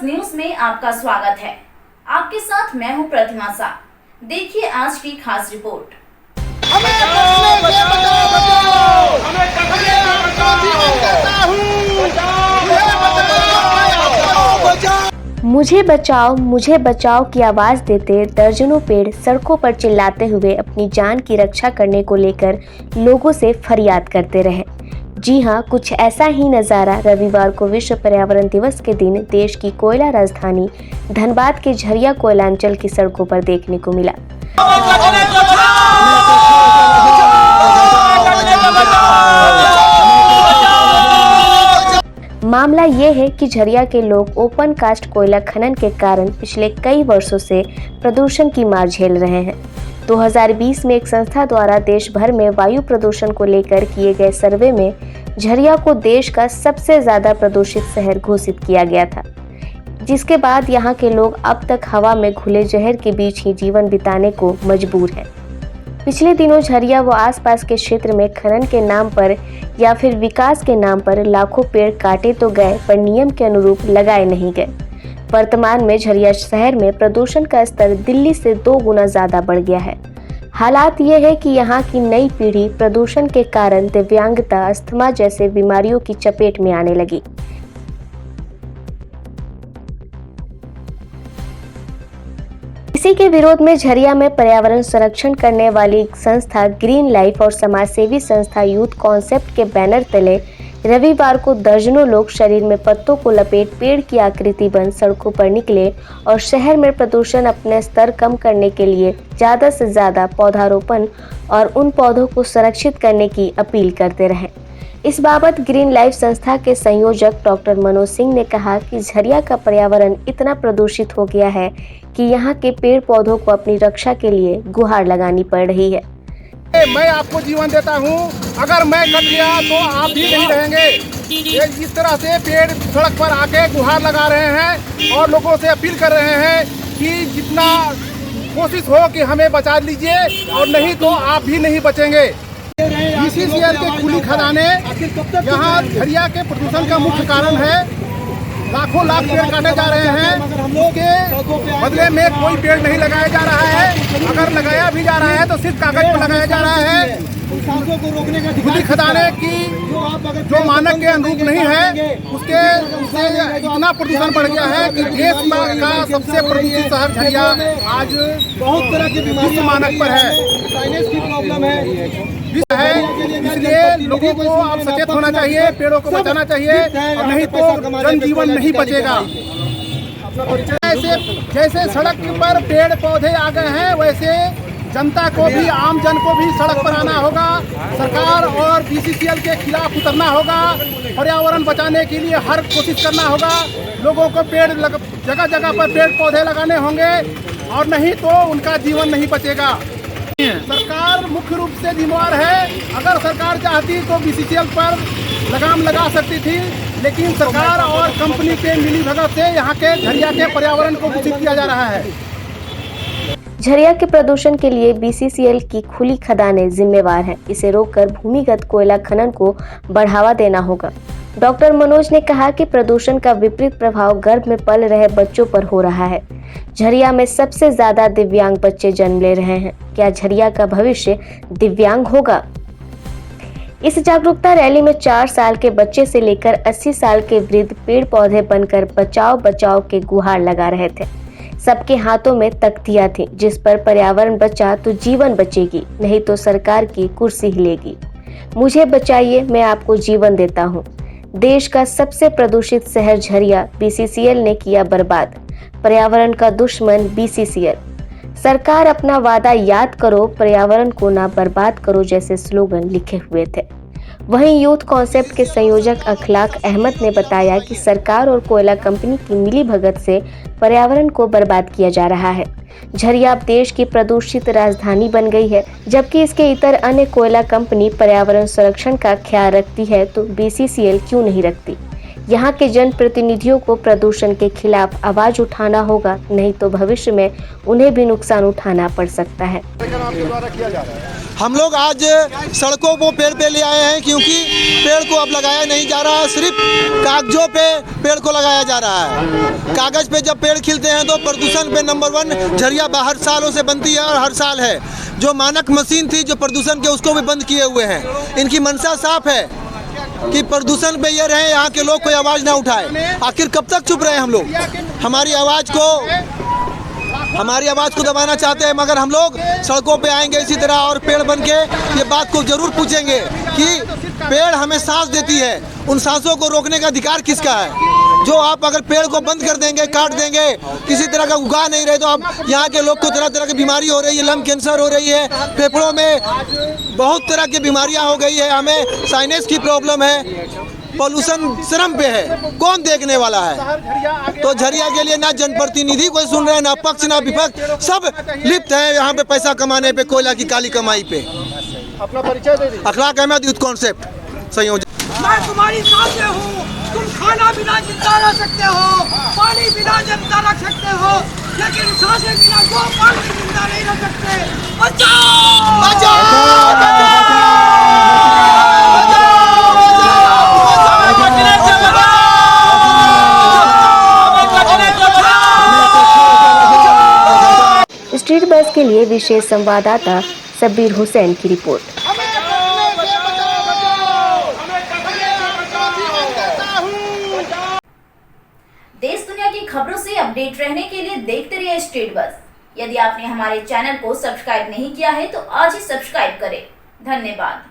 News में आपका स्वागत है। आपके साथ मैं हूं प्रतिमा शाह। देखिए आज की खास रिपोर्ट। मुझे बचाओ की आवाज देते दर्जनों पेड़ सड़कों पर चिल्लाते हुए अपनी जान की रक्षा करने को लेकर लोगों से फरियाद करते रहे। जी हां, कुछ ऐसा ही नज़ारा रविवार को विश्व पर्यावरण दिवस के दिन देश की कोयला राजधानी धनबाद के झरिया कोयलांचल की सड़कों पर देखने को मिला। मामला ये है कि झरिया के लोग ओपन कास्ट कोयला खनन के कारण पिछले कई वर्षों से प्रदूषण की मार झेल रहे हैं। 2020 में एक संस्था द्वारा देश भर में वायु प्रदूषण को लेकर किए गए सर्वे में झरिया को देश का सबसे ज्यादा प्रदूषित शहर घोषित किया गया था, जिसके बाद यहाँ के लोग अब तक हवा में घुले जहर के बीच ही जीवन बिताने को मजबूर हैं। पिछले दिनों झरिया व आसपास के क्षेत्र में खनन के नाम पर या फिर विकास के नाम पर लाखों पेड़ काटे तो गए, पर नियम के अनुरूप लगाए नहीं गए। वर्तमान में झरिया शहर में प्रदूषण का स्तर दिल्ली से 2 गुना ज्यादा बढ़ गया है। हालात ये है कि यहाँ की नई पीढ़ी प्रदूषण के कारण दिव्यांगता, अस्थमा जैसे बीमारियों की चपेट में आने लगी। इसी के विरोध में झरिया में पर्यावरण संरक्षण करने वाली संस्था ग्रीन लाइफ और समाजसेवी संस्था यूथ कॉन्सेप्ट के बैनर तले रविवार को दर्जनों लोग शरीर में पत्तों को लपेट पेड़ की आकृति बन सड़कों पर निकले और शहर में प्रदूषण अपने स्तर कम करने के लिए ज्यादा से ज्यादा पौधारोपण और उन पौधों को संरक्षित करने की अपील करते रहे। इस बाबत ग्रीन लाइफ संस्था के संयोजक डॉक्टर मनोज सिंह ने कहा कि झरिया का पर्यावरण इतना प्रदूषित हो गया है कि यहाँ के पेड़ पौधों को अपनी रक्षा के लिए गुहार लगानी पड़ रही है। मैं आपको जीवन देता हूँ, अगर मैं कट गया तो आप भी नहीं रहेंगे। इस तरह से पेड़ सड़क पर आके गुहार लगा रहे हैं और लोगों से अपील कर रहे हैं कि जितना कोशिश हो कि हमें बचा लीजिए और नहीं तो आप भी नहीं बचेंगे। बीसीसीएल के खुली खदानें यहाँ झरिया के प्रदूषण का मुख्य कारण है। लाखों लाख पेड़ काटे जा रहे हैं, उसके बदले में कोई पेड़ नहीं लगाया जा रहा है। अगर लगाया भी जा रहा है तो सिर्फ कागज पर लगाया जा रहा है। खुली खदानें की जो मानक के अनुरूप नहीं है, उसके इतना प्रदूषण बढ़ गया है कि देश का सबसे प्रदूषित शहर झरिया आज बहुत तरह की बीमारी मानक पर है। इसलिए लोगों को आप सचेत होना चाहिए, पेड़ों को बचाना चाहिए और नहीं तो जनजीवन नहीं बचेगा। जैसे सड़क पर पेड़ पौधे आ गए हैं, वैसे जनता को भी, आम जन को भी सड़क पर आना होगा। सरकार और बीसीसीएल के खिलाफ उतरना होगा। पर्यावरण बचाने के लिए हर कोशिश करना होगा। लोगों को जगह जगह पर पेड़ पौधे लगाने होंगे और नहीं तो उनका जीवन नहीं बचेगा। सरकार मुख्य रूप से जिम्मेवार है। अगर सरकार चाहती तो बीसीसीएल पर लगाम लगा सकती थी, लेकिन सरकार और कंपनी के मिलीभगत से यहाँ के झरिया के पर्यावरण को दूषित किया जा रहा है। झरिया के प्रदूषण के लिए बीसीसीएल की खुली खदानें जिम्मेवार हैं। इसे रोककर भूमिगत कोयला खनन को बढ़ावा देना होगा। डॉक्टर मनोज ने कहा कि प्रदूषण का विपरीत प्रभाव गर्भ में पल रहे बच्चों पर हो रहा है। झरिया में सबसे ज्यादा दिव्यांग बच्चे जन्म ले रहे हैं। क्या झरिया का भविष्य दिव्यांग होगा? इस जागरूकता रैली में 4 साल के बच्चे से लेकर 80 साल के वृद्ध पेड़ पौधे बनकर बचाओ बचाओ के गुहार लगा रहे थे। सबके हाथों में तख्तियां थी, जिस पर पर्यावरण बचा तो जीवन बचेगी, नहीं तो सरकार की कुर्सी हिलेगी। मुझे बचाइए, मैं आपको जीवन देता हूँ। देश का सबसे प्रदूषित शहर झरिया बीसीसीएल ने किया बर्बाद। पर्यावरण का दुश्मन बीसीसीएल। सरकार अपना वादा याद करो, पर्यावरण को ना बर्बाद करो जैसे स्लोगन लिखे हुए थे। वहीं यूथ कॉन्सेप्ट के संयोजक अखलाक अहमद ने बताया कि सरकार और कोयला कंपनी की मिलीभगत से पर्यावरण को बर्बाद किया जा रहा है। झरिया अब देश की प्रदूषित राजधानी बन गई है, जबकि इसके इतर अन्य कोयला कंपनी पर्यावरण संरक्षण का ख्याल रखती है तो बीसीसीएल क्यों नहीं रखती। यहाँ के जनप्रतिनिधियों को प्रदूषण के खिलाफ आवाज उठाना होगा, नहीं तो भविष्य में उन्हें भी नुकसान उठाना पड़ सकता है। हम लोग आज सड़कों को पेड़ पे ले आए हैं क्योंकि पेड़ को अब लगाया नहीं जा रहा है, सिर्फ कागजों पे पेड़ को लगाया जा रहा है। कागज़ पे जब पेड़ खिलते हैं तो प्रदूषण पे नंबर 1 झरिया बाहर सालों से बनती है और हर साल है। जो मानक मशीन थी जो प्रदूषण के, उसको भी बंद किए हुए हैं। इनकी मंशा साफ है कि प्रदूषण पे ये रहे, यहाँ के लोग कोई आवाज़ ना उठाए। आखिर कब तक चुप रहे हम लोग? हमारी आवाज़ को दबाना चाहते हैं, मगर हम लोग सड़कों पे आएंगे इसी तरह और पेड़ बन के ये बात को ज़रूर पूछेंगे कि पेड़ हमें सांस देती है, उन सांसों को रोकने का अधिकार किसका है? जो आप अगर पेड़ को बंद कर देंगे, काट देंगे, किसी तरह का उगा नहीं रहे तो अब यहाँ के लोग को तरह तरह की बीमारी हो रही है, लंग कैंसर हो रही है, फेफड़ों में बहुत तरह की बीमारियाँ हो गई है, हमें साइनस की प्रॉब्लम है, पॉल्यूशन शर्म पे है, कौन देखने वाला है? तो झरिया के लिए ना जनप्रतिनिधि कोई सुन रहे हैं, ना पक्ष ना विपक्ष, सब लिप्त है यहाँ पे पैसा कमाने पे, कोयला की काली कमाई पे। अपना परिचय दे दीजिए। अखलाक अहमद, यूथ कॉन्सेप्ट संयोजक। मैं तुम्हारी सांसें हूँ, तुम खाना बिना जिंदा रह सकते हो, पानी बिना जिंदा रख सकते हो, लेकिन सांसें बिना दो पल भी जिंदा नहीं रह सकते। बचाओ! बचाओ! स्ट्रीट बस के लिए विशेष संवाददाता सबीर हुसैन की रिपोर्ट। देश दुनिया की खबरों से अपडेट रहने के लिए देखते रहिए स्ट्रीट बस। यदि आपने हमारे चैनल को सब्सक्राइब नहीं किया है तो आज ही सब्सक्राइब करें। धन्यवाद।